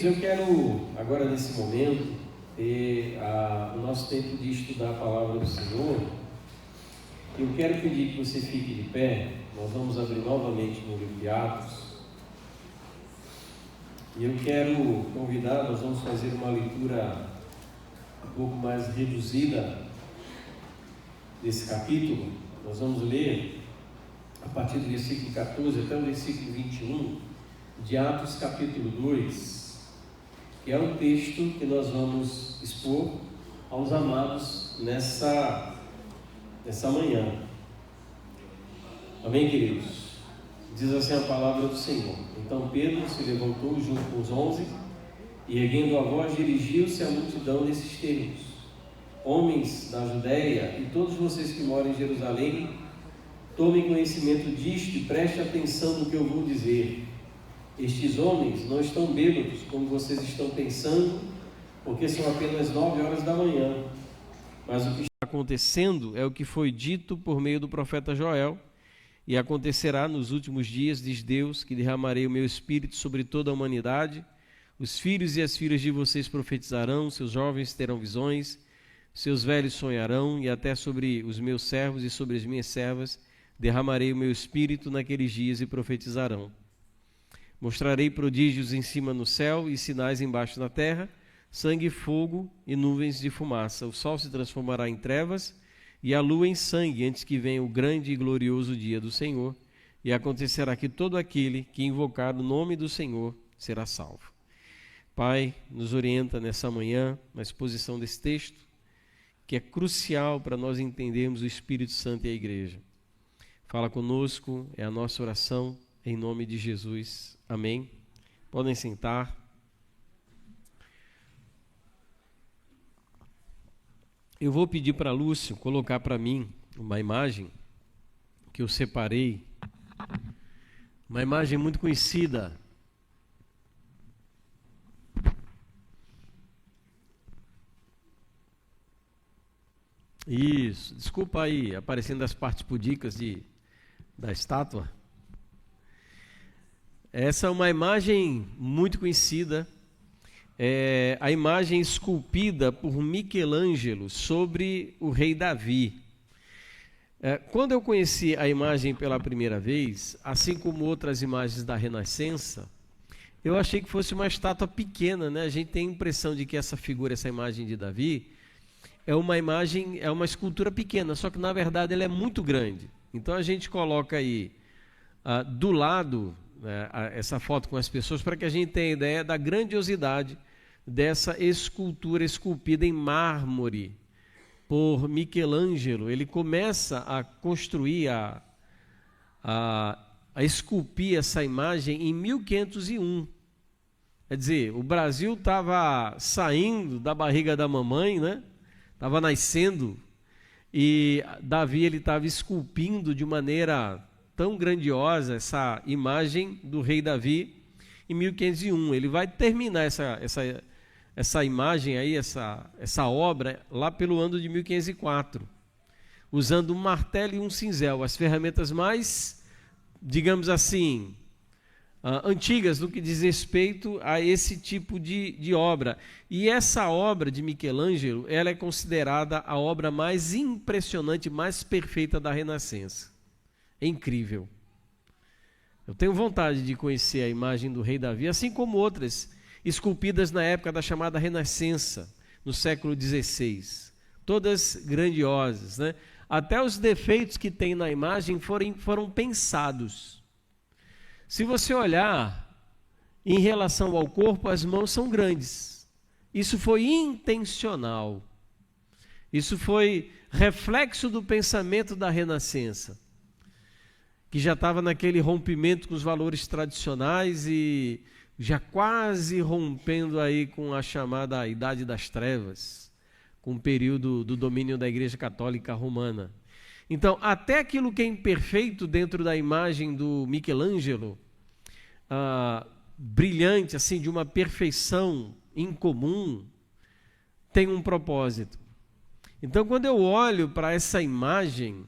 Eu quero, agora nesse momento, ter o nosso tempo de estudar a palavra do Senhor. Eu quero pedir que você fique de pé. Nós vamos abrir novamente no livro de Atos. E eu quero convidar, nós vamos fazer uma leitura um pouco mais reduzida desse capítulo. Nós vamos ler a partir do versículo 14 até o versículo 21 de Atos capítulo 2. Que é o texto que nós vamos expor aos amados nessa manhã. Amém, queridos? Diz assim a palavra do Senhor. Então Pedro se levantou junto com os 11 e, erguendo a voz, dirigiu-se à multidão nesses termos: homens da Judéia e todos vocês que moram em Jerusalém, tomem conhecimento disto e prestem atenção no que eu vou dizer. Estes homens não estão bêbados, como vocês estão pensando, porque são apenas 9 horas da manhã. Mas o que está acontecendo é o que foi dito por meio do profeta Joel. E acontecerá nos últimos dias, diz Deus, que derramarei o meu espírito sobre toda a humanidade. Os filhos e as filhas de vocês profetizarão, seus jovens terão visões, seus velhos sonharão, e até sobre os meus servos e sobre as minhas servas derramarei o meu espírito naqueles dias e profetizarão. Mostrarei prodígios em cima no céu e sinais embaixo na terra, sangue, fogo e nuvens de fumaça. O sol se transformará em trevas e a lua em sangue, antes que venha o grande e glorioso dia do Senhor. E acontecerá que todo aquele que invocar o nome do Senhor será salvo. Pai, nos orienta nessa manhã, na exposição desse texto, que é crucial para nós entendermos o Espírito Santo e a igreja. Fala conosco, é a nossa oração, em nome de Jesus. Amém. Podem sentar. Eu vou pedir para Lúcio colocar para mim uma imagem que eu separei. Uma imagem muito conhecida. Isso. Desculpa aí, aparecendo as partes pudicas da estátua. Essa é uma imagem muito conhecida, é a imagem esculpida por Michelangelo sobre o rei Davi. Quando eu conheci a imagem pela primeira vez, assim como outras imagens da Renascença, eu achei que fosse uma estátua pequena, né? A gente tem a impressão de que essa figura, essa imagem de Davi, é uma escultura pequena, só que na verdade ela é muito grande. Então a gente coloca aí do lado essa foto com as pessoas, para que a gente tenha ideia da grandiosidade dessa escultura esculpida em mármore por Michelangelo. Ele começa a construir, a esculpir essa imagem em 1501. Quer dizer, o Brasil estava saindo da barriga da mamãe, né? Estava nascendo, e Davi estava esculpindo de maneira tão grandiosa essa imagem do rei Davi em 1501. Ele vai terminar essa imagem aí, essa obra lá pelo ano de 1504, usando um martelo e um cinzel, as ferramentas mais, digamos assim, antigas no que diz respeito a esse tipo de obra. E essa obra de Michelangelo, ela é considerada a obra mais impressionante, mais perfeita da Renascença. É incrível. Eu tenho vontade de conhecer a imagem do rei Davi, assim como outras esculpidas na época da chamada Renascença, no século XVI. Todas grandiosas, né? Até os defeitos que tem na imagem foram pensados. Se você olhar em relação ao corpo, as mãos são grandes. Isso foi intencional. Isso foi reflexo do pensamento da Renascença, que já estava naquele rompimento com os valores tradicionais e já quase rompendo aí com a chamada Idade das Trevas, com o período do domínio da Igreja Católica Romana. Então, até aquilo que é imperfeito dentro da imagem do Michelangelo, brilhante, assim, de uma perfeição incomum, tem um propósito. Então, quando eu olho para essa imagem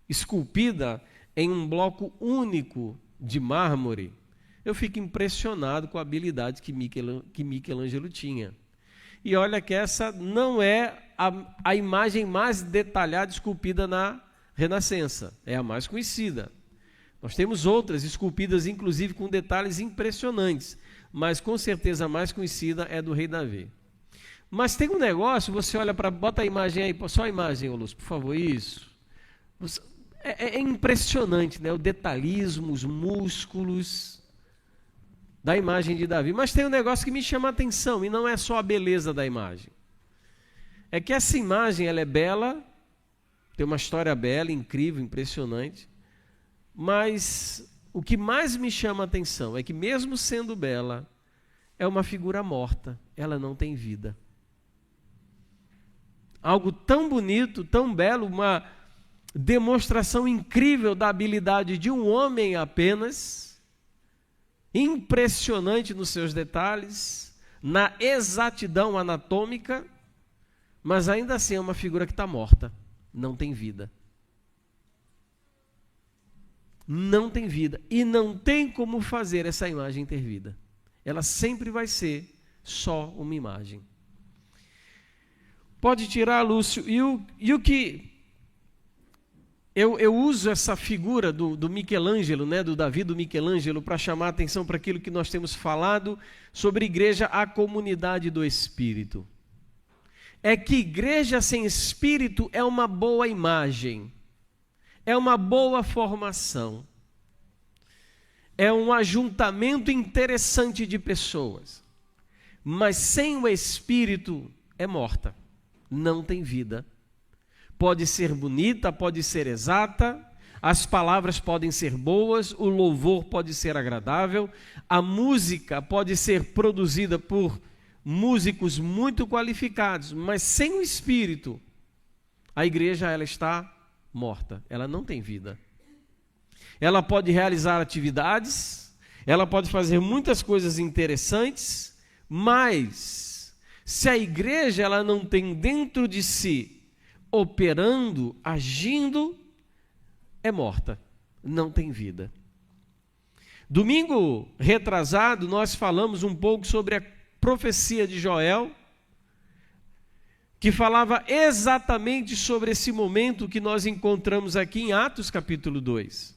esculpida em um bloco único de mármore, eu fico impressionado com a habilidade que Michelangelo tinha. E olha que essa não é a imagem mais detalhada esculpida na Renascença, é a mais conhecida. Nós temos outras esculpidas, inclusive com detalhes impressionantes, mas com certeza a mais conhecida é do rei Davi. Mas tem um negócio, você olha para... Bota a imagem aí, só a imagem, ô Lúcio, por favor, isso. É impressionante, né? O detalhismo, os músculos da imagem de Davi. Mas tem um negócio que me chama a atenção, e não é só a beleza da imagem. É que essa imagem, ela é bela, tem uma história bela, incrível, impressionante, mas o que mais me chama a atenção é que, mesmo sendo bela, é uma figura morta, ela não tem vida. Algo tão bonito, tão belo, uma demonstração incrível da habilidade de um homem apenas, impressionante nos seus detalhes, na exatidão anatômica, mas ainda assim é uma figura que está morta, não tem vida. Não tem vida, e não tem como fazer essa imagem ter vida. Ela sempre vai ser só uma imagem. Pode tirar, Lúcio. E o que... Eu uso essa figura do Michelangelo, né, do Davi do Michelangelo, para chamar a atenção para aquilo que nós temos falado sobre igreja, a comunidade do Espírito. É que igreja sem Espírito é uma boa imagem, é uma boa formação, é um ajuntamento interessante de pessoas, mas sem o Espírito é morta, não tem vida. Pode ser bonita, pode ser exata, as palavras podem ser boas, o louvor pode ser agradável, a música pode ser produzida por músicos muito qualificados, mas sem o Espírito, a igreja ela está morta, ela não tem vida. Ela pode realizar atividades, ela pode fazer muitas coisas interessantes, mas se a igreja ela não tem dentro de si operando, agindo, é morta, não tem vida. Domingo retrasado, nós falamos um pouco sobre a profecia de Joel, que falava exatamente sobre esse momento que nós encontramos aqui em Atos capítulo 2.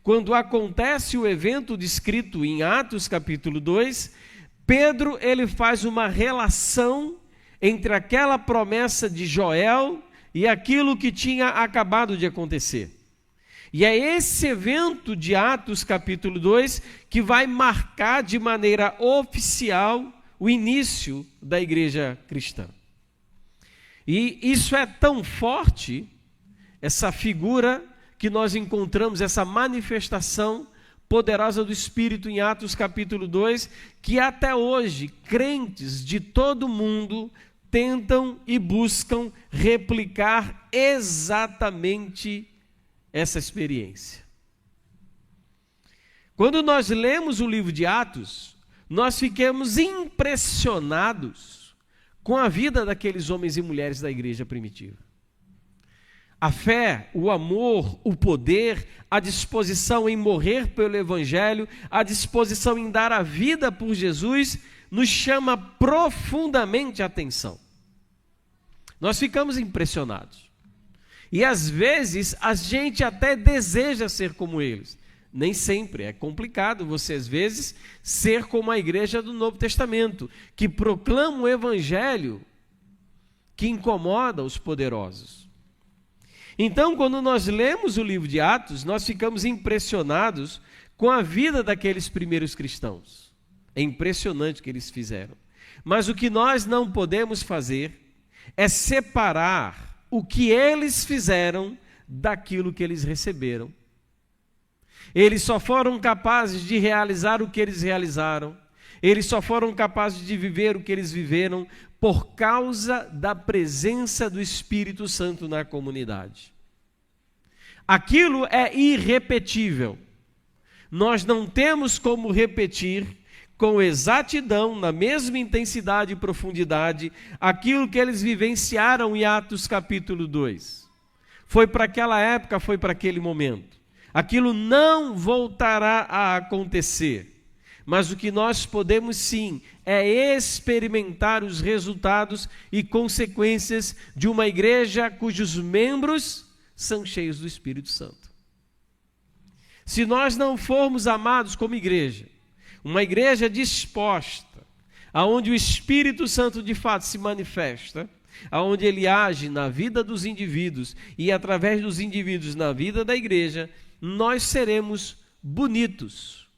Quando acontece o evento descrito em Atos capítulo 2, Pedro ele faz uma relação entre aquela promessa de Joel e aquilo que tinha acabado de acontecer. E é esse evento de Atos capítulo 2 que vai marcar de maneira oficial o início da igreja cristã. E isso é tão forte, essa figura que nós encontramos, essa manifestação poderosa do Espírito em Atos capítulo 2, que até hoje crentes de todo mundo tentam e buscam replicar exatamente essa experiência. Quando nós lemos o livro de Atos, nós ficamos impressionados com a vida daqueles homens e mulheres da igreja primitiva. A fé, o amor, o poder, a disposição em morrer pelo Evangelho, a disposição em dar a vida por Jesus, nos chama profundamente a atenção. Nós ficamos impressionados. E às vezes a gente até deseja ser como eles. Nem sempre, é complicado você às vezes ser como a igreja do Novo Testamento, que proclama o Evangelho que incomoda os poderosos. Então, quando nós lemos o livro de Atos, nós ficamos impressionados com a vida daqueles primeiros cristãos. É impressionante o que eles fizeram. Mas o que nós não podemos fazer é separar o que eles fizeram daquilo que eles receberam. Eles só foram capazes de realizar o que eles realizaram. Eles só foram capazes de viver o que eles viveram por causa da presença do Espírito Santo na comunidade. Aquilo é irrepetível. Nós não temos como repetir com exatidão, na mesma intensidade e profundidade, aquilo que eles vivenciaram em Atos capítulo 2. Foi para aquela época, foi para aquele momento. Aquilo não voltará a acontecer. Mas o que nós podemos sim é experimentar os resultados e consequências de uma igreja cujos membros são cheios do Espírito Santo. Se nós não formos amados como igreja, uma igreja disposta, aonde o Espírito Santo de fato se manifesta, aonde ele age na vida dos indivíduos e através dos indivíduos na vida da igreja, nós seremos bonitos,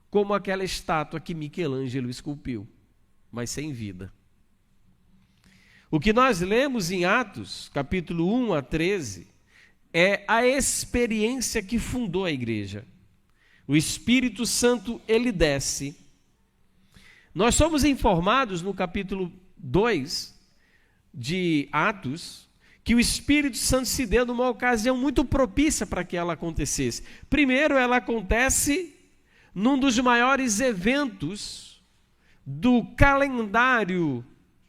como aquela estátua que Michelangelo esculpiu, mas sem vida. O que nós lemos em Atos, capítulo 1 a 13, é a experiência que fundou a igreja. O Espírito Santo, ele desce. Nós somos informados no capítulo 2 de Atos, que o Espírito Santo se deu numa ocasião muito propícia para que ela acontecesse. Primeiro, ela acontece num dos maiores eventos do calendário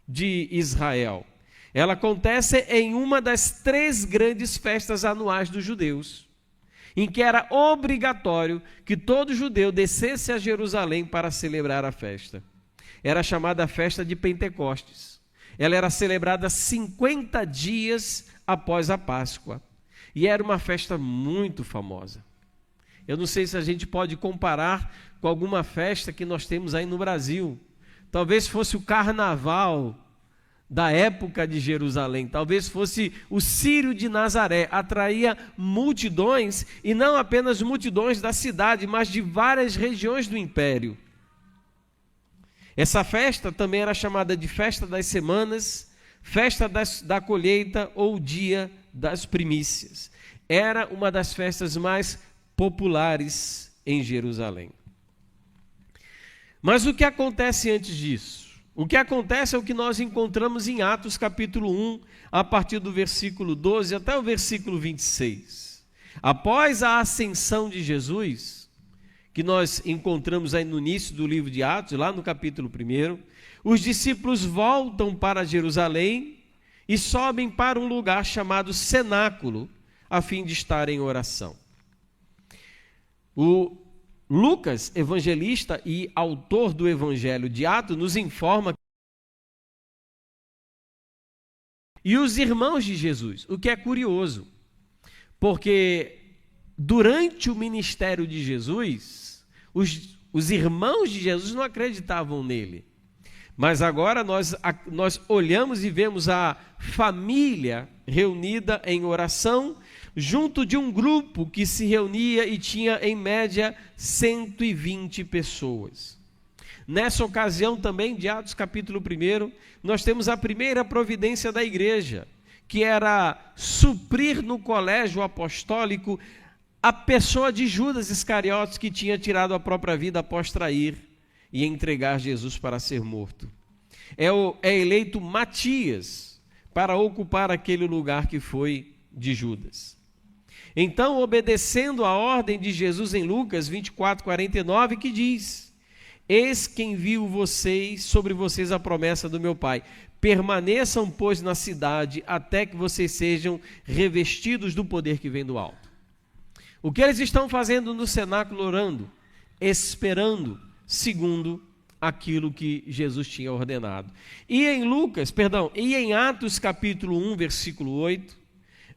de Israel. Ela acontece em uma das 3 grandes festas anuais dos judeus, em que era obrigatório que todo judeu descesse a Jerusalém para celebrar a festa. Era chamada a festa de Pentecostes. Ela era celebrada 50 dias após a Páscoa. E era uma festa muito famosa. Eu não sei se a gente pode comparar com alguma festa que nós temos aí no Brasil. Talvez fosse o carnaval da época de Jerusalém. Talvez fosse o Círio de Nazaré. Atraía multidões, e não apenas multidões da cidade, mas de várias regiões do império. Essa festa também era chamada de Festa das Semanas, Festa da Colheita ou Dia das Primícias. Era uma das festas mais populares em Jerusalém. Mas o que acontece antes disso? O que acontece é o que nós encontramos em Atos capítulo 1, a partir do versículo 12 até o versículo 26. Após a ascensão de Jesus, que nós encontramos aí no início do livro de Atos, lá no capítulo 1, os discípulos voltam para Jerusalém e sobem para um lugar chamado cenáculo, a fim de estar em oração. O Lucas, evangelista e autor do evangelho de Atos, nos informa e os irmãos de Jesus, o que é curioso, porque durante o ministério de Jesus, os irmãos de Jesus não acreditavam nele. Mas agora nós olhamos e vemos a família reunida em oração, junto de um grupo que se reunia e tinha em média 120 pessoas. Nessa ocasião também, de Atos capítulo 1, nós temos a primeira providência da igreja, que era suprir no colégio apostólico a pessoa de Judas Iscariotes, que tinha tirado a própria vida após trair e entregar Jesus para ser morto. É eleito Matias para ocupar aquele lugar que foi de Judas. Então, obedecendo a ordem de Jesus em Lucas 24, 49, que diz: eis que envio sobre vocês a promessa do meu Pai. Permaneçam, pois, na cidade, até que vocês sejam revestidos do poder que vem do alto. O que eles estão fazendo no cenáculo? Orando, esperando, segundo aquilo que Jesus tinha ordenado. E em Atos capítulo 1, versículo 8,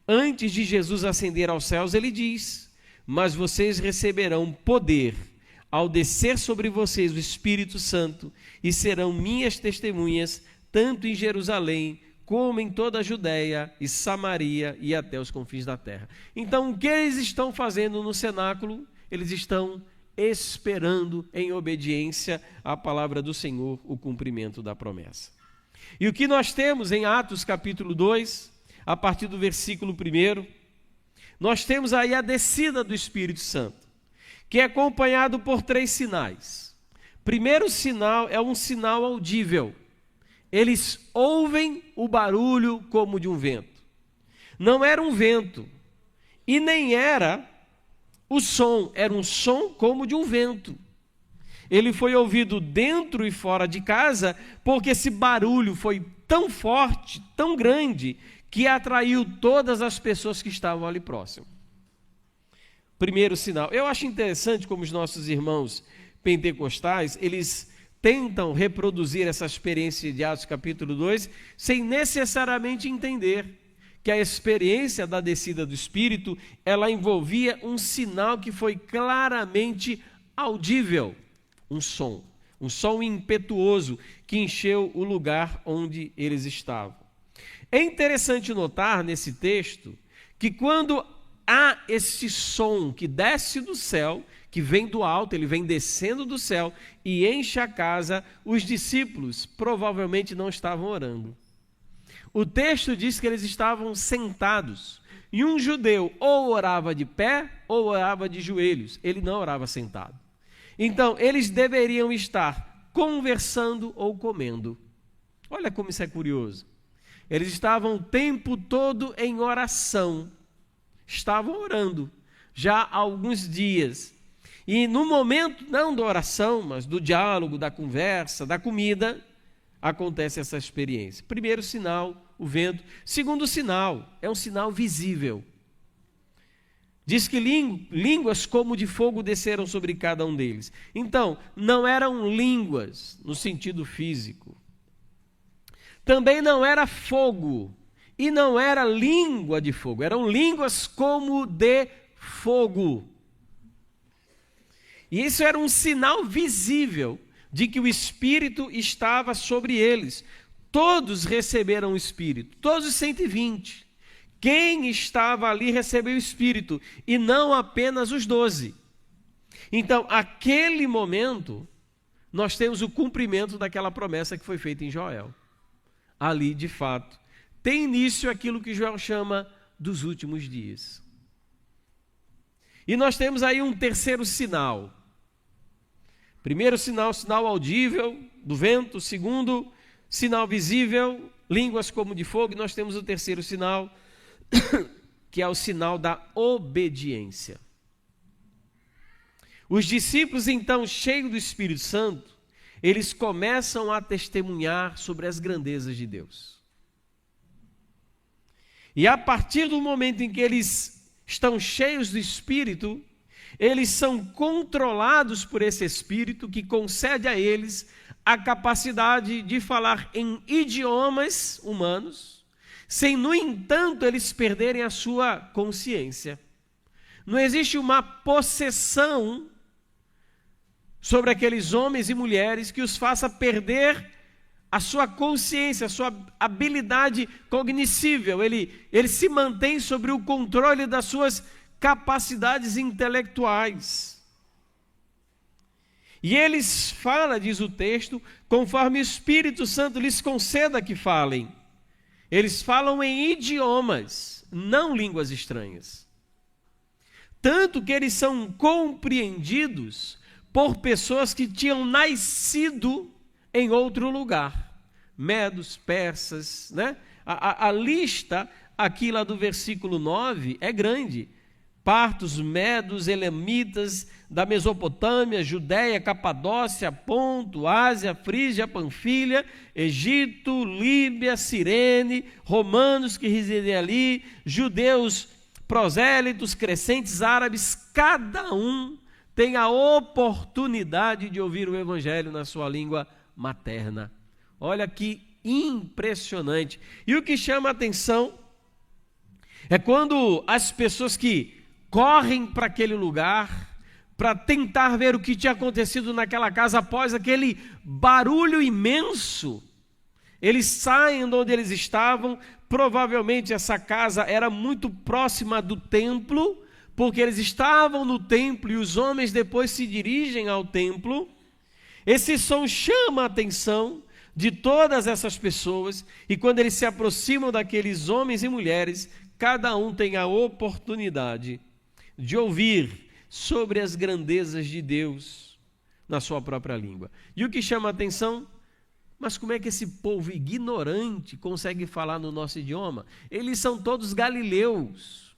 antes de Jesus ascender aos céus, ele diz: mas vocês receberão poder ao descer sobre vocês o Espírito Santo, e serão minhas testemunhas, tanto em Jerusalém, como em toda a Judéia e Samaria e até os confins da terra. Então, o que eles estão fazendo no cenáculo? Eles estão esperando em obediência à palavra do Senhor, o cumprimento da promessa. E o que nós temos em Atos capítulo 2, a partir do versículo 1, nós temos aí a descida do Espírito Santo, que é acompanhado por 3 sinais. Primeiro sinal é um sinal audível. Eles ouvem o barulho como de um vento. Não era um vento, e nem era o som, era um som como de um vento. Ele foi ouvido dentro e fora de casa, porque esse barulho foi tão forte, tão grande, que atraiu todas as pessoas que estavam ali próximo. Primeiro sinal. Eu acho interessante como os nossos irmãos pentecostais, eles tentam reproduzir essa experiência de Atos capítulo 2, sem necessariamente entender que a experiência da descida do Espírito, ela envolvia um sinal que foi claramente audível, um som impetuoso que encheu o lugar onde eles estavam. É interessante notar nesse texto que quando há esse som que desce do céu, que vem do alto, ele vem descendo do céu e enche a casa, os discípulos provavelmente não estavam orando. O texto diz que eles estavam sentados, e um judeu ou orava de pé ou orava de joelhos, ele não orava sentado. Então, eles deveriam estar conversando ou comendo. Olha como isso é curioso. Eles estavam o tempo todo em oração, estavam orando já há alguns dias. E no momento, não da oração, mas do diálogo, da conversa, da comida, acontece essa experiência. Primeiro sinal, o vento. Segundo sinal, é um sinal visível. Diz que línguas como de fogo desceram sobre cada um deles. Então, não eram línguas no sentido físico. Também não era fogo. E não era língua de fogo. Eram línguas como de fogo. E isso era um sinal visível de que o Espírito estava sobre eles. Todos receberam o Espírito, todos os 120. Quem estava ali recebeu o Espírito, e não apenas os 12. Então, aquele momento, nós temos o cumprimento daquela promessa que foi feita em Joel. Ali, de fato, tem início aquilo que Joel chama dos últimos dias. E nós temos aí um terceiro sinal. Primeiro sinal, sinal audível do vento. Segundo, sinal visível, línguas como de fogo. E nós temos o terceiro sinal, que é o sinal da obediência. Os discípulos, então, cheios do Espírito Santo, eles começam a testemunhar sobre as grandezas de Deus. E a partir do momento em que eles estão cheios do Espírito, eles são controlados por esse Espírito que concede a eles a capacidade de falar em idiomas humanos, sem, no entanto, eles perderem a sua consciência. Não existe uma possessão sobre aqueles homens e mulheres que os faça perder a sua consciência, a sua habilidade cognoscível. Ele se mantém sobre o controle das suas capacidades intelectuais. E eles falam, diz o texto, conforme o Espírito Santo lhes conceda que falem. Eles falam em idiomas, não línguas estranhas. Tanto que eles são compreendidos por pessoas que tinham nascido em outro lugar. Medos, persas, né? A lista aqui lá do versículo 9 é grande. Partos, medos, elamitas, da Mesopotâmia, Judéia, Capadócia, Ponto, Ásia, Frígia, Panfilha, Egito, Líbia, Cirene, romanos que residem ali, judeus prosélitos, crescentes, árabes, cada um tem a oportunidade de ouvir o Evangelho na sua língua materna. Olha que impressionante. E o que chama a atenção é quando as pessoas que correm para aquele lugar para tentar ver o que tinha acontecido naquela casa após aquele barulho imenso, eles saem de onde eles estavam. Provavelmente essa casa era muito próxima do templo, porque eles estavam no templo e os homens depois se dirigem ao templo. Esse som chama a atenção de todas essas pessoas, e quando eles se aproximam daqueles homens e mulheres, cada um tem a oportunidade de ouvir sobre as grandezas de Deus na sua própria língua. E o que chama a atenção? Mas como é que esse povo ignorante consegue falar no nosso idioma? Eles são todos galileus.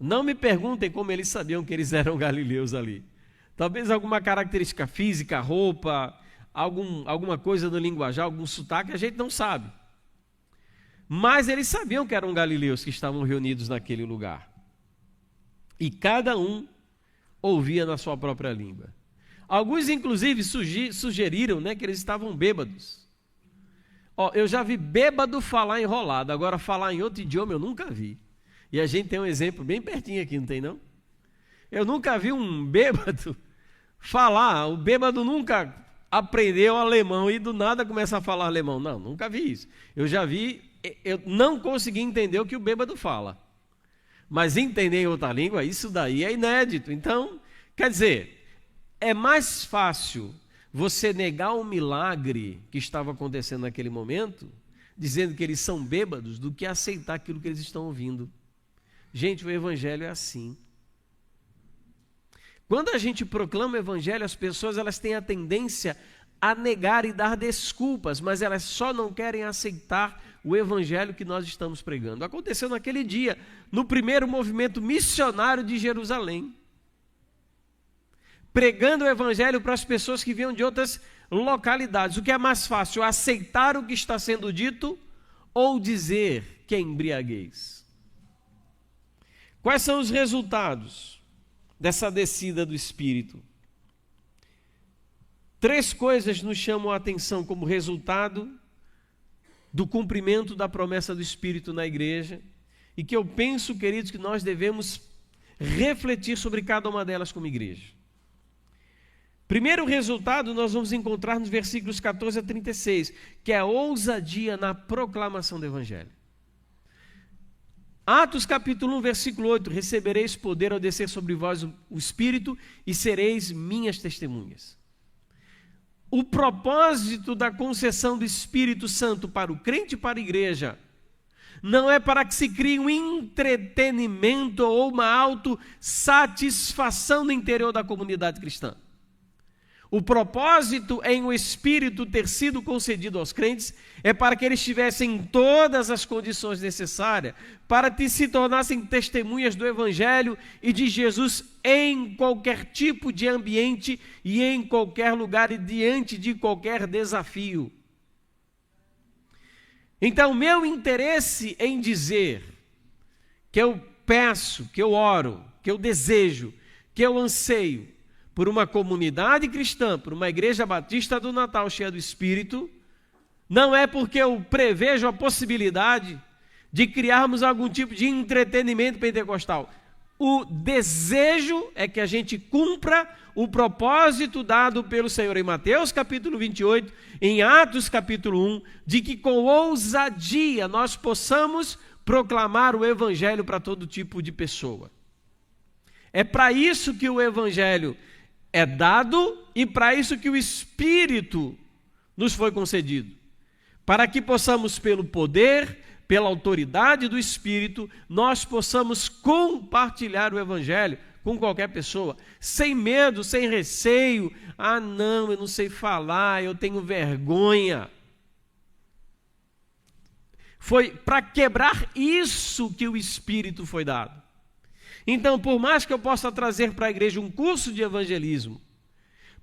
Não me perguntem como eles sabiam que eles eram galileus ali. Talvez alguma característica física, roupa, alguma coisa no linguajar, algum sotaque, a gente não sabe. Mas eles sabiam que eram galileus que estavam reunidos naquele lugar. E cada um ouvia na sua própria língua. Alguns, inclusive, sugeriram, né, que eles estavam bêbados. Eu já vi bêbado falar enrolado, agora falar em outro idioma eu nunca vi. E a gente tem um exemplo bem pertinho aqui, não tem não? Eu nunca vi um bêbado falar, o bêbado nunca aprendeu alemão e do nada começa a falar alemão. Não, nunca vi isso. Eu já vi, eu não consegui entender o que o bêbado fala. Mas entender em outra língua, isso daí é inédito. Então, quer dizer, é mais fácil você negar um milagre que estava acontecendo naquele momento, dizendo que eles são bêbados, do que aceitar aquilo que eles estão ouvindo. Gente, o evangelho é assim. Quando a gente proclama o evangelho, as pessoas elas têm a tendência a negar e dar desculpas, mas elas só não querem aceitar o evangelho que nós estamos pregando. Aconteceu naquele dia, no primeiro movimento missionário de Jerusalém, pregando o evangelho para as pessoas que vinham de outras localidades. O que é mais fácil, aceitar o que está sendo dito ou dizer que é embriaguez? Quais são os resultados dessa descida do Espírito? 3 coisas nos chamam a atenção como resultado do cumprimento da promessa do Espírito na igreja e que eu penso, queridos, que nós devemos refletir sobre cada uma delas como igreja. Primeiro resultado nós vamos encontrar nos versículos 14 a 36, que é a ousadia na proclamação do Evangelho. Atos capítulo 1, versículo 8, recebereis poder ao descer sobre vós o Espírito e sereis minhas testemunhas. O propósito da concessão do Espírito Santo para o crente e para a igreja não é para que se crie um entretenimento ou uma autossatisfação no interior da comunidade cristã. O propósito em o Espírito ter sido concedido aos crentes é para que eles tivessem todas as condições necessárias para que se tornassem testemunhas do Evangelho e de Jesus em qualquer tipo de ambiente e em qualquer lugar e diante de qualquer desafio. Então, meu interesse em dizer que eu peço, que eu oro, que eu desejo, que eu anseio por uma comunidade cristã, por uma igreja batista do Natal cheia do Espírito, não é porque eu prevejo a possibilidade de criarmos algum tipo de entretenimento pentecostal. O desejo é que a gente cumpra o propósito dado pelo Senhor em Mateus capítulo 28, em Atos capítulo 1, de que com ousadia nós possamos proclamar o Evangelho para todo tipo de pessoa. É para isso que o Evangelho é dado e para isso que o Espírito nos foi concedido. Para que possamos, pelo poder, pela autoridade do Espírito, nós possamos compartilhar o Evangelho com qualquer pessoa, sem medo, sem receio. Ah, não, eu não sei falar, eu tenho vergonha. Foi para quebrar isso que o Espírito foi dado. Então, por mais que eu possa trazer para a igreja um curso de evangelismo,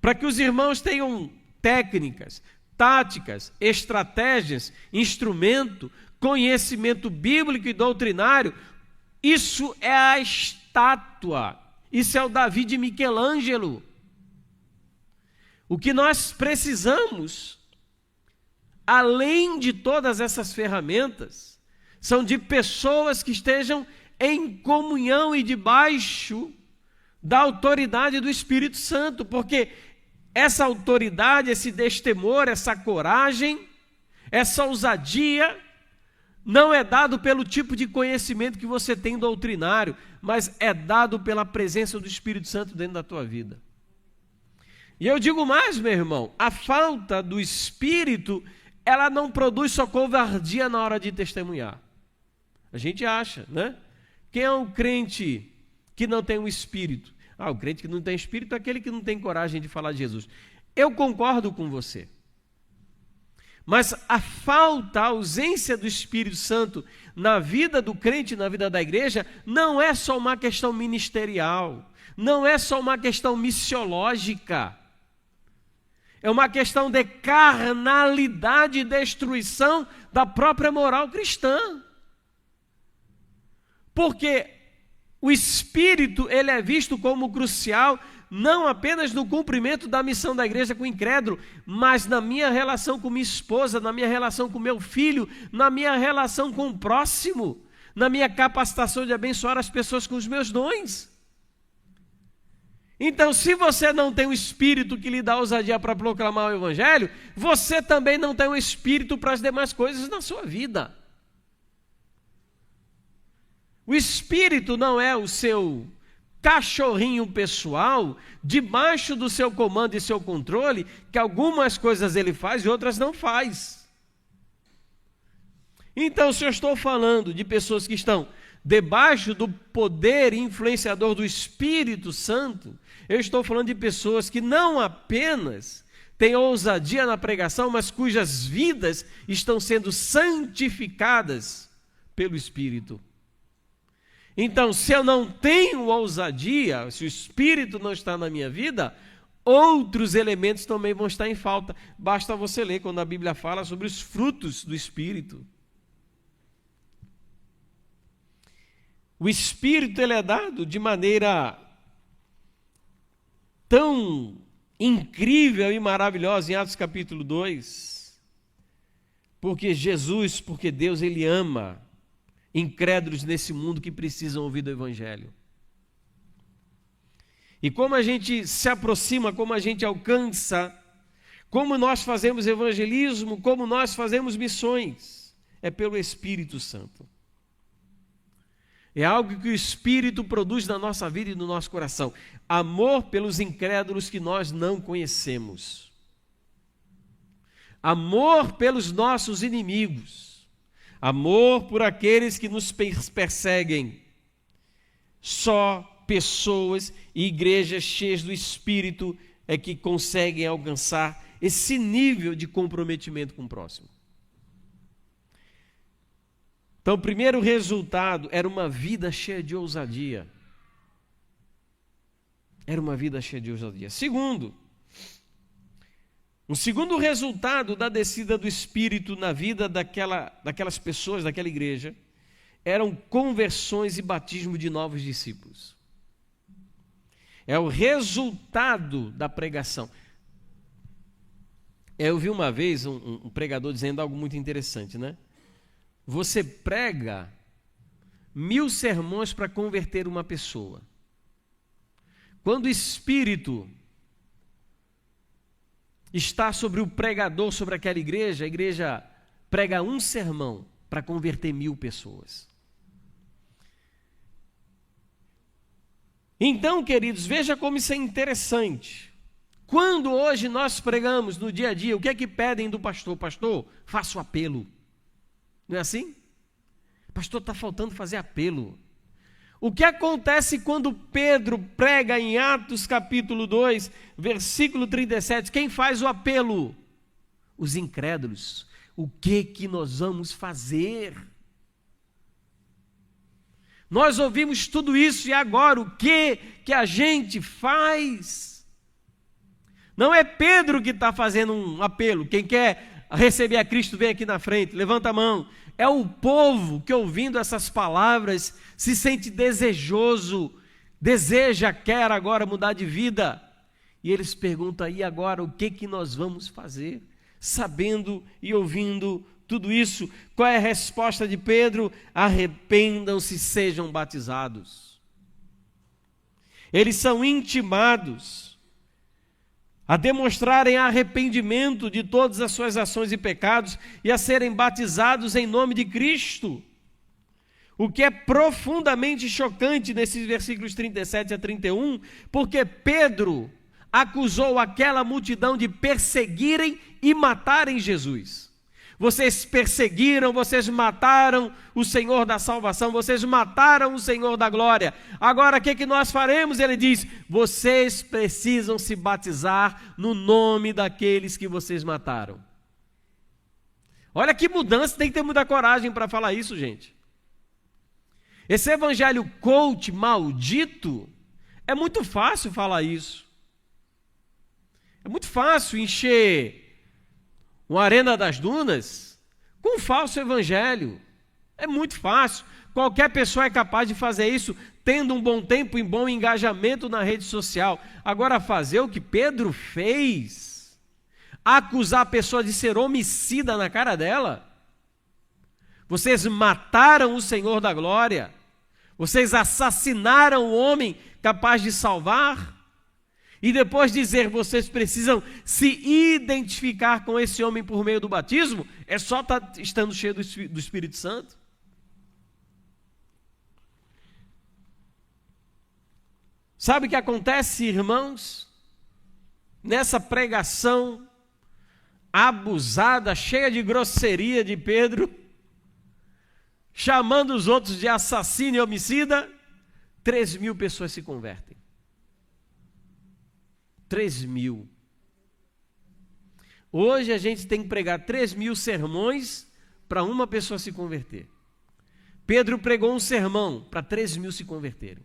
para que os irmãos tenham técnicas, táticas, estratégias, instrumento, conhecimento bíblico e doutrinário, isso é a estátua, isso é o Davi de Michelangelo. O que nós precisamos, além de todas essas ferramentas, são de pessoas que estejam em comunhão e debaixo da autoridade do Espírito Santo, porque essa autoridade, esse destemor, essa coragem, essa ousadia, não é dado pelo tipo de conhecimento que você tem doutrinário, mas é dado pela presença do Espírito Santo dentro da tua vida. E eu digo mais, meu irmão, a falta do Espírito, ela não produz só covardia na hora de testemunhar. A gente acha, né? Quem é um crente que não tem um Espírito? O crente que não tem Espírito é aquele que não tem coragem de falar de Jesus. Eu concordo com você. Mas a falta, a ausência do Espírito Santo na vida do crente, na vida da igreja, não é só uma questão ministerial, não é só uma questão missiológica. É uma questão de carnalidade e destruição da própria moral cristã. Porque o Espírito, ele é visto como crucial não apenas no cumprimento da missão da igreja com o incrédulo, mas na minha relação com minha esposa, na minha relação com meu filho, na minha relação com o próximo, na minha capacitação de abençoar as pessoas com os meus dons. Então, se você não tem o espírito que lhe dá ousadia para proclamar o evangelho, você também não tem o espírito para as demais coisas na sua vida. O espírito não é o seu cachorrinho pessoal, debaixo do seu comando e seu controle, que algumas coisas ele faz e outras não faz. Então, se eu estou falando de pessoas que estão debaixo do poder influenciador do Espírito Santo, eu estou falando de pessoas que não apenas têm ousadia na pregação, mas cujas vidas estão sendo santificadas pelo Espírito. Então, se eu não tenho ousadia, se o Espírito não está na minha vida, outros elementos também vão estar em falta. Basta você ler quando a Bíblia fala sobre os frutos do Espírito. O Espírito ele é dado de maneira tão incrível e maravilhosa em Atos capítulo 2, porque Deus, ele ama incrédulos nesse mundo que precisam ouvir do Evangelho. E como a gente se aproxima, como a gente alcança, como nós fazemos evangelismo, como nós fazemos missões, é pelo Espírito Santo. É algo que o Espírito produz na nossa vida e no nosso coração. Amor pelos incrédulos que nós não conhecemos. Amor pelos nossos inimigos. Amor por aqueles que nos perseguem. Só pessoas e igrejas cheias do Espírito é que conseguem alcançar esse nível de comprometimento com o próximo. Então, o primeiro resultado era uma vida cheia de ousadia. Era uma vida cheia de ousadia. O segundo resultado da descida do Espírito na vida daquelas pessoas, daquela igreja, eram conversões e batismo de novos discípulos. É o resultado da pregação. Eu vi uma vez um pregador dizendo algo muito interessante, né? Você prega 1000 sermões para converter uma pessoa. Quando o Espírito está sobre o pregador, sobre aquela igreja, a igreja prega um sermão para converter 1000 pessoas. Então, queridos, veja como isso é interessante. Quando hoje nós pregamos no dia a dia, o que é que pedem do pastor? Pastor, faça o apelo. Não é assim? Pastor, está faltando fazer apelo. O que acontece quando Pedro prega em Atos capítulo 2, versículo 37? Quem faz o apelo? Os incrédulos. O que nós vamos fazer? Nós ouvimos tudo isso e agora o que a gente faz? Não é Pedro que está fazendo um apelo. Quem quer receber a Cristo, vem aqui na frente, levanta a mão. É o povo que, ouvindo essas palavras, se sente desejoso, quer agora mudar de vida. E eles perguntam aí agora o que nós vamos fazer? Sabendo e ouvindo tudo isso, qual é a resposta de Pedro? Arrependam-se, sejam batizados. Eles são intimados a demonstrarem arrependimento de todas as suas ações e pecados e a serem batizados em nome de Cristo. O que é profundamente chocante nesses versículos 37 a 31, porque Pedro acusou aquela multidão de perseguirem e matarem Jesus. Vocês perseguiram, vocês mataram o Senhor da salvação, vocês mataram o Senhor da glória. Agora o que nós faremos? Ele diz, vocês precisam se batizar no nome daqueles que vocês mataram. Olha que mudança, tem que ter muita coragem para falar isso, gente. Esse evangelho coach maldito, é muito fácil falar isso. É muito fácil encher uma arena das dunas com um falso evangelho. É muito fácil. Qualquer pessoa é capaz de fazer isso, tendo um bom tempo e bom engajamento na rede social. Agora, fazer o que Pedro fez, acusar a pessoa de ser homicida na cara dela. Vocês mataram o Senhor da glória. Vocês assassinaram o homem capaz de salvar. E depois dizer, vocês precisam se identificar com esse homem por meio do batismo, é só estar estando cheio do Espírito Santo? Sabe o que acontece, irmãos? Nessa pregação abusada, cheia de grosseria de Pedro, chamando os outros de assassino e homicida, 3.000 pessoas se convertem. 3.000. Hoje a gente tem que pregar 3.000 sermões para uma pessoa se converter. Pedro pregou um sermão para 3.000 se converterem.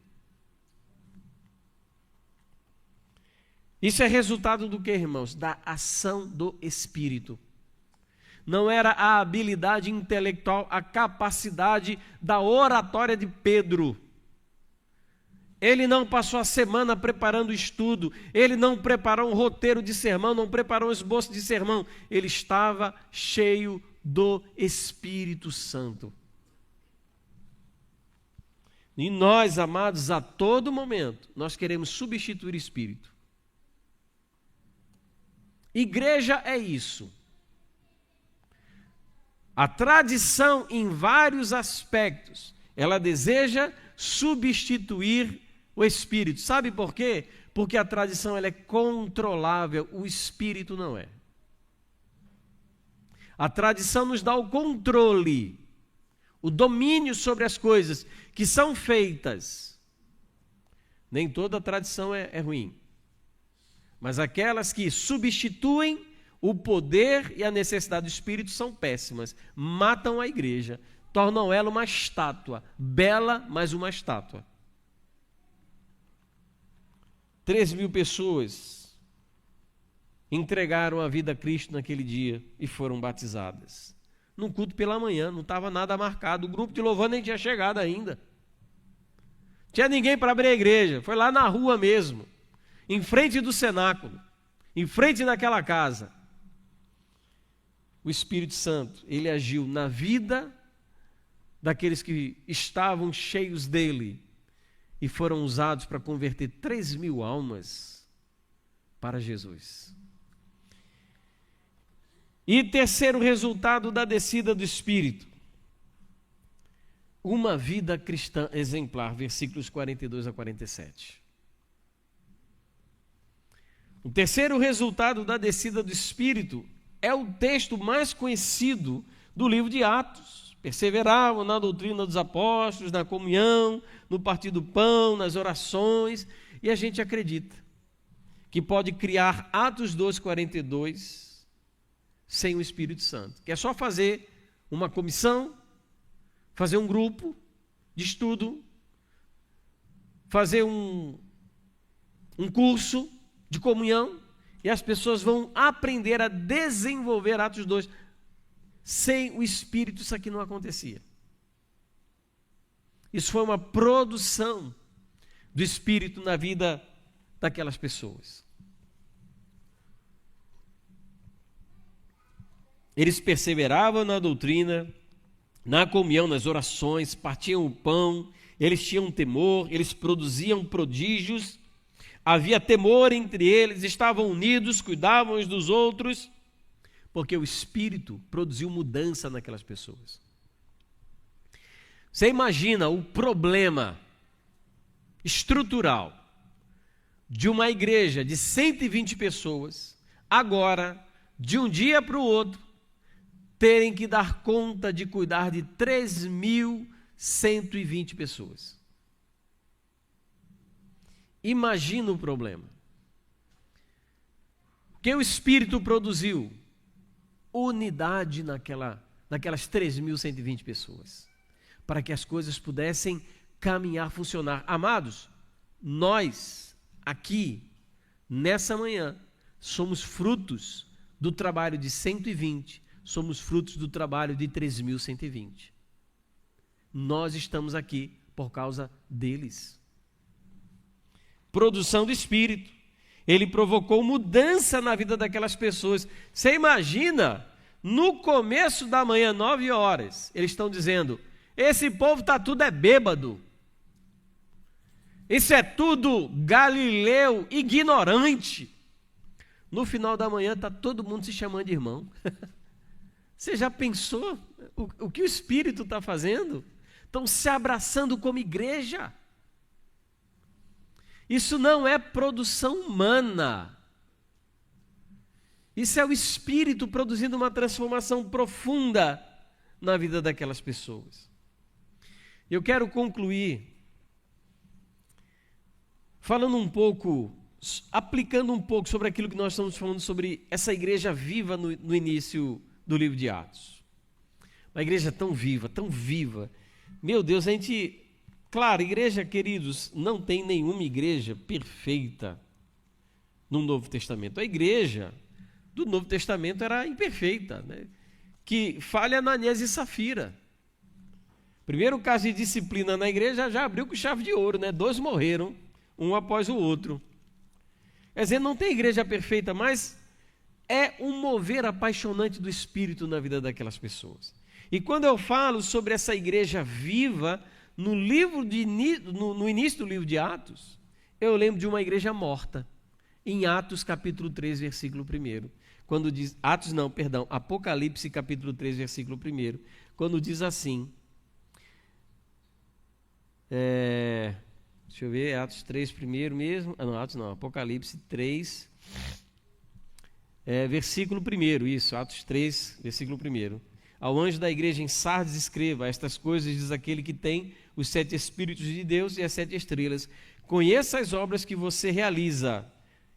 Isso é resultado do que, irmãos? Da ação do Espírito. Não era a habilidade intelectual, a capacidade da oratória de Pedro. Ele não passou a semana preparando o estudo, ele não preparou um roteiro de sermão, não preparou um esboço de sermão. Ele estava cheio do Espírito Santo. E nós, amados, a todo momento, nós queremos substituir o Espírito. Igreja é isso. A tradição, em vários aspectos, ela deseja substituir o Espírito. Sabe por quê? Porque a tradição ela é controlável, o Espírito não é. A tradição nos dá o controle, o domínio sobre as coisas que são feitas. Nem toda tradição é ruim. Mas aquelas que substituem o poder e a necessidade do Espírito são péssimas. Matam a igreja, tornam ela uma estátua, bela, mas uma estátua. 3.000 pessoas entregaram a vida a Cristo naquele dia e foram batizadas. Num culto pela manhã, não estava nada marcado, o grupo de louvor nem tinha chegado ainda. Tinha ninguém para abrir a igreja, foi lá na rua mesmo, em frente do cenáculo, em frente daquela casa. O Espírito Santo, ele agiu na vida daqueles que estavam cheios dele e foram usados para converter 3.000 almas para Jesus. E terceiro resultado da descida do Espírito, uma vida cristã exemplar, versículos 42 a 47. O terceiro resultado da descida do Espírito é o texto mais conhecido do livro de Atos. Perseveravam na doutrina dos apóstolos, na comunhão, no partir do pão, nas orações. E a gente acredita que pode criar Atos 2:42 sem o Espírito Santo. Que é só fazer uma comissão, fazer um grupo de estudo, fazer um curso de comunhão, e as pessoas vão aprender a desenvolver Atos 2. Sem o Espírito isso aqui não acontecia. Isso foi uma produção do Espírito na vida daquelas pessoas. Eles perseveravam na doutrina, na comunhão, nas orações, partiam o pão, eles tinham temor, eles produziam prodígios, havia temor entre eles, estavam unidos, cuidavam uns dos outros, porque o Espírito produziu mudança naquelas pessoas. Você imagina o problema estrutural de uma igreja de 120 pessoas, agora, de um dia para o outro, terem que dar conta de cuidar de 3.120 pessoas. Imagina o problema. O que o Espírito produziu? Unidade naquelas 3.120 pessoas, para que as coisas pudessem caminhar, funcionar. Amados, nós aqui, nessa manhã, somos frutos do trabalho de 120, somos frutos do trabalho de 3.120. nós estamos aqui por causa deles. Produção do Espírito. Ele provocou mudança na vida daquelas pessoas. Você imagina, no começo da manhã, 9 horas, eles estão dizendo, esse povo está tudo bêbado. Isso é tudo galileu, ignorante. No final da manhã está todo mundo se chamando de irmão. Você já pensou o que o Espírito está fazendo? Estão se abraçando como igreja. Isso não é produção humana. Isso é o Espírito produzindo uma transformação profunda na vida daquelas pessoas. Eu quero concluir falando um pouco, aplicando um pouco sobre aquilo que nós estamos falando sobre essa igreja viva no início do livro de Atos. Uma igreja tão viva, tão viva. Meu Deus, a gente... Claro, igreja, queridos, não tem nenhuma igreja perfeita no Novo Testamento. A igreja do Novo Testamento era imperfeita, né? Que falha Ananias e Safira. Primeiro caso de disciplina na igreja já abriu com chave de ouro, né? 2 morreram, um após o outro. Quer dizer, não tem igreja perfeita, mas é um mover apaixonante do Espírito na vida daquelas pessoas. E quando eu falo sobre essa igreja viva, no início do livro de Atos, eu lembro de uma igreja morta, em Atos capítulo 3, versículo 1. Quando diz, Apocalipse capítulo 3, versículo 1, quando diz assim, deixa eu ver, Atos 3 primeiro mesmo, Apocalipse 3, versículo 1, isso, Atos 3, versículo 1. Ao anjo da igreja em Sardes escreva, estas coisas diz aquele que tem os 7 Espíritos de Deus e as 7 estrelas. Conheça as obras que você realiza,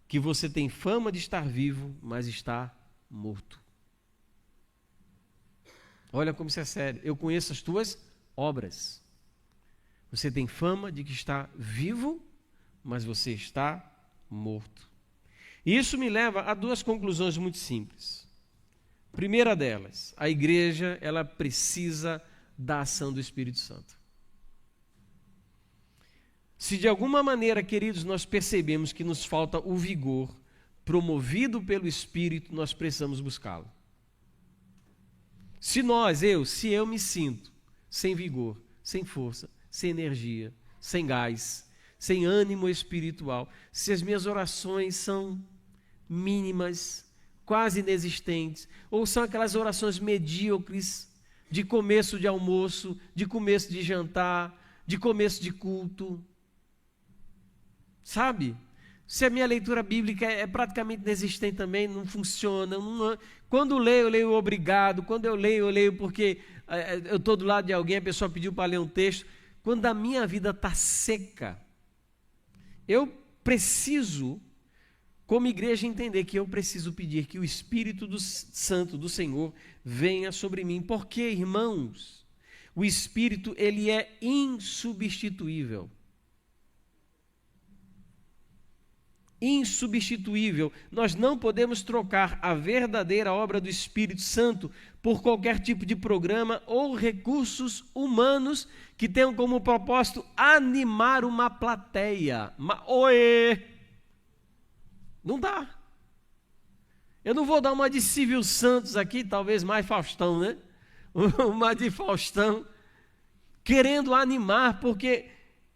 que você tem fama de estar vivo, mas está morto. Olha como isso é sério. Eu conheço as tuas obras. Você tem fama de que está vivo, mas você está morto. Isso me leva a 2 conclusões muito simples. Primeira delas, a igreja, ela precisa da ação do Espírito Santo. Se de alguma maneira, queridos, nós percebemos que nos falta o vigor promovido pelo Espírito, nós precisamos buscá-lo. Se eu me sinto sem vigor, sem força, sem energia, sem gás, sem ânimo espiritual, se as minhas orações são mínimas, quase inexistentes, ou são aquelas orações medíocres, de começo de almoço, de começo de jantar, de começo de culto, sabe? Se a minha leitura bíblica é praticamente inexistente também, não funciona. Quando eu leio obrigado. Quando eu leio porque eu estou do lado de alguém, a pessoa pediu para ler um texto. Quando a minha vida está seca, eu preciso, como igreja, entender que eu preciso pedir que o Espírito Santo do Senhor venha sobre mim. Porque, irmãos, o Espírito, ele é insubstituível. Insubstituível. Nós não podemos trocar a verdadeira obra do Espírito Santo por qualquer tipo de programa ou recursos humanos que tenham como propósito animar uma plateia. Oê! Não dá. Eu não vou dar uma de Silvio Santos aqui, talvez mais Faustão, né? Uma de Faustão, querendo animar, porque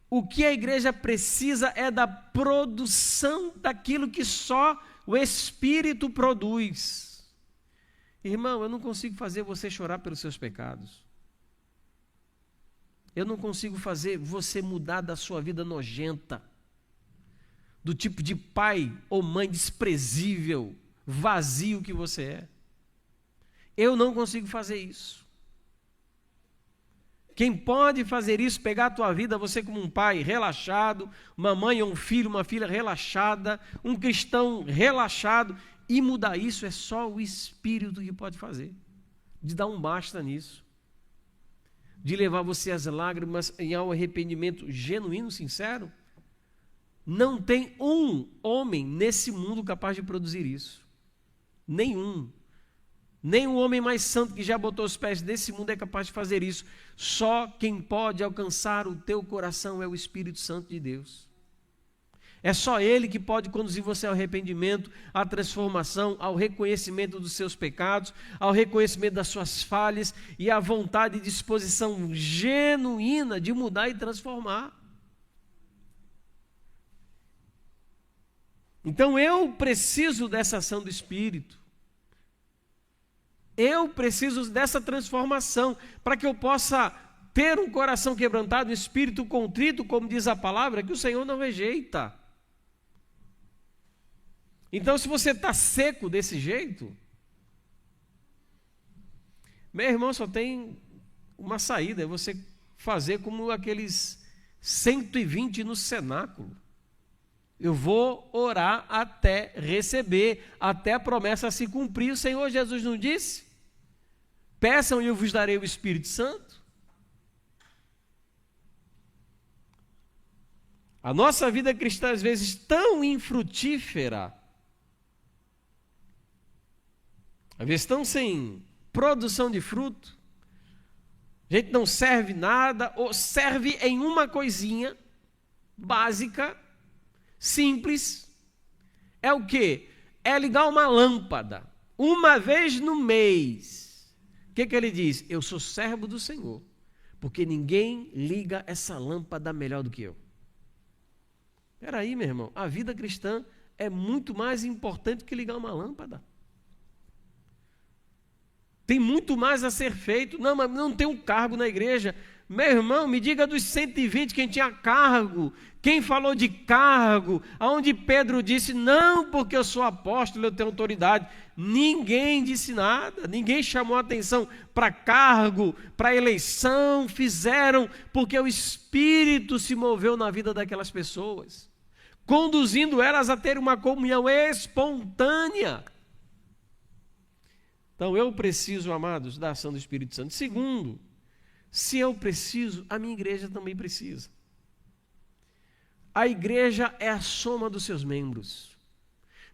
o que a igreja precisa é da produção daquilo que só o Espírito produz. Irmão, eu não consigo fazer você chorar pelos seus pecados. Eu não consigo fazer você mudar da sua vida nojenta, do tipo de pai ou mãe desprezível, vazio que você é. Eu não consigo fazer isso. Quem pode fazer isso, pegar a tua vida, você como um pai relaxado, uma mãe ou um filho, uma filha relaxada, um cristão relaxado, e mudar isso é só o Espírito que pode fazer. De dar um basta nisso. De levar você às lágrimas e ao arrependimento genuíno, sincero. Não tem um homem nesse mundo capaz de produzir isso. Nenhum. Nem o homem mais santo que já botou os pés nesse mundo é capaz de fazer isso. Só quem pode alcançar o teu coração é o Espírito Santo de Deus. É só Ele que pode conduzir você ao arrependimento, à transformação, ao reconhecimento dos seus pecados, ao reconhecimento das suas falhas e à vontade e disposição genuína de mudar e transformar. Então eu preciso dessa ação do Espírito. Eu preciso dessa transformação para que eu possa ter um coração quebrantado, um espírito contrito, como diz a palavra, que o Senhor não rejeita. Então, se você está seco desse jeito, meu irmão, só tem uma saída, é você fazer como aqueles 120 no cenáculo. Eu vou orar até receber, até a promessa se cumprir. O Senhor Jesus não disse? Peçam e eu vos darei o Espírito Santo. A nossa vida cristã, às vezes, tão infrutífera, às vezes tão sem produção de fruto, a gente não serve nada, ou serve em uma coisinha básica, simples. É o quê? É ligar uma lâmpada, uma vez no mês. O que ele diz? Eu sou servo do Senhor, porque ninguém liga essa lâmpada melhor do que eu. Espera aí, meu irmão, a vida cristã é muito mais importante que ligar uma lâmpada. Tem muito mais a ser feito. Não, mas não tem um cargo na igreja. Meu irmão, me diga dos 120 quem tinha cargo, quem falou de cargo, aonde Pedro disse, não, porque eu sou apóstolo, eu tenho autoridade. Ninguém disse nada, ninguém chamou atenção para cargo, para eleição, fizeram porque o Espírito se moveu na vida daquelas pessoas, conduzindo elas a ter uma comunhão espontânea. Então eu preciso, amados, da ação do Espírito Santo. Segundo, se eu preciso, a minha igreja também precisa. A igreja é a soma dos seus membros.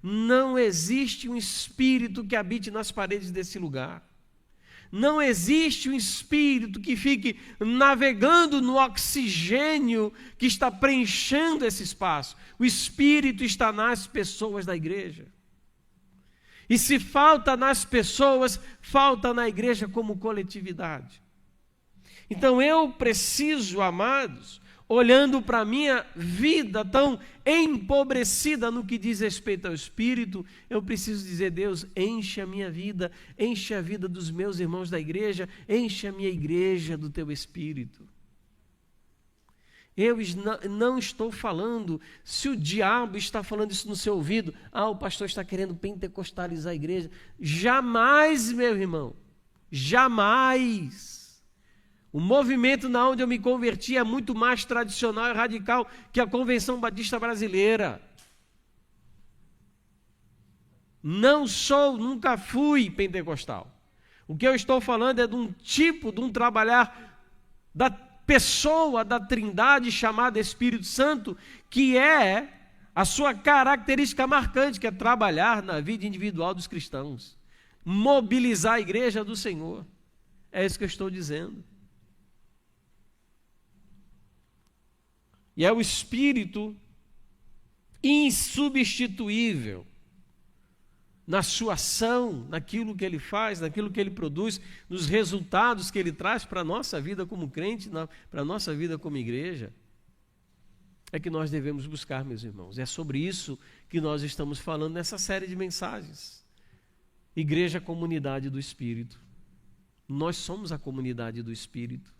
Não existe um espírito que habite nas paredes desse lugar. Não existe um espírito que fique navegando no oxigênio que está preenchendo esse espaço. O espírito está nas pessoas da igreja. E se falta nas pessoas, falta na igreja como coletividade. Então eu preciso, amados, olhando para a minha vida tão empobrecida no que diz respeito ao Espírito, eu preciso dizer, Deus, enche a minha vida, enche a vida dos meus irmãos da igreja, enche a minha igreja do Teu Espírito. Eu não estou falando, se o diabo está falando isso no seu ouvido, o pastor está querendo pentecostalizar a igreja. Jamais, meu irmão, jamais. O movimento na onde eu me converti é muito mais tradicional e radical que a Convenção Batista Brasileira. Não sou, nunca fui pentecostal. O que eu estou falando é de um tipo, de um trabalhar da pessoa da Trindade chamada Espírito Santo, que é a sua característica marcante, que é trabalhar na vida individual dos cristãos, mobilizar a igreja do Senhor. É isso que eu estou dizendo. E é o Espírito insubstituível na sua ação, naquilo que ele faz, naquilo que ele produz, nos resultados que ele traz para a nossa vida como crente, para a nossa vida como igreja, é que nós devemos buscar, meus irmãos. É sobre isso que nós estamos falando nessa série de mensagens. Igreja, comunidade do Espírito. Nós somos a comunidade do Espírito.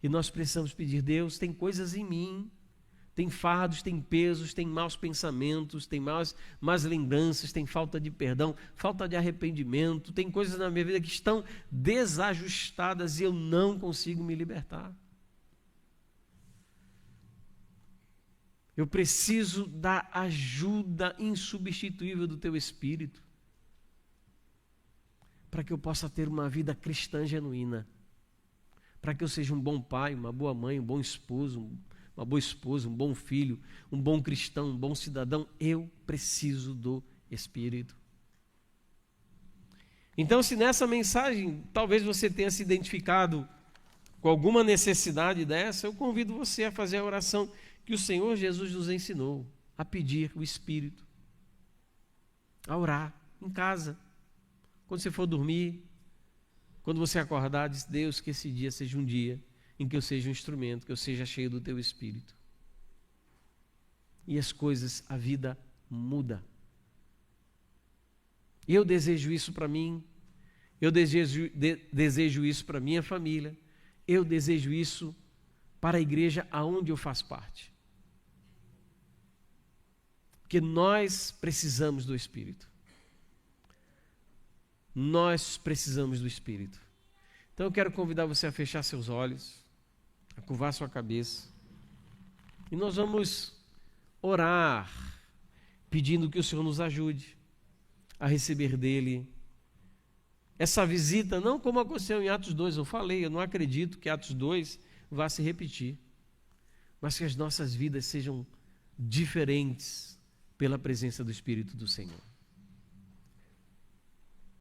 E nós precisamos pedir, Deus, tem coisas em mim, tem fardos, tem pesos, tem maus pensamentos, tem más lembranças, tem falta de perdão, falta de arrependimento, tem coisas na minha vida que estão desajustadas e eu não consigo me libertar. Eu preciso da ajuda insubstituível do Teu Espírito para que eu possa ter uma vida cristã genuína, para que eu seja um bom pai, uma boa mãe, um bom esposo, uma boa esposa, um bom filho, um bom cristão, um bom cidadão. Eu preciso do Espírito. Então, se nessa mensagem talvez você tenha se identificado com alguma necessidade dessa, eu convido você a fazer a oração que o Senhor Jesus nos ensinou, a pedir o Espírito, a orar em casa, quando você for dormir, quando você acordar, diz: Deus, que esse dia seja um dia em que eu seja um instrumento, que eu seja cheio do Teu Espírito. E as coisas, a vida muda. Eu desejo isso para mim, eu desejo isso para minha família, eu desejo isso para a igreja aonde eu faço parte. Porque nós precisamos do Espírito. Nós precisamos do Espírito. Então eu quero convidar você a fechar seus olhos, a curvar sua cabeça, e nós vamos orar, pedindo que o Senhor nos ajude a receber dele essa visita, não como aconteceu em Atos 2, eu não acredito que Atos 2 vá se repetir, mas que as nossas vidas sejam diferentes pela presença do Espírito do Senhor.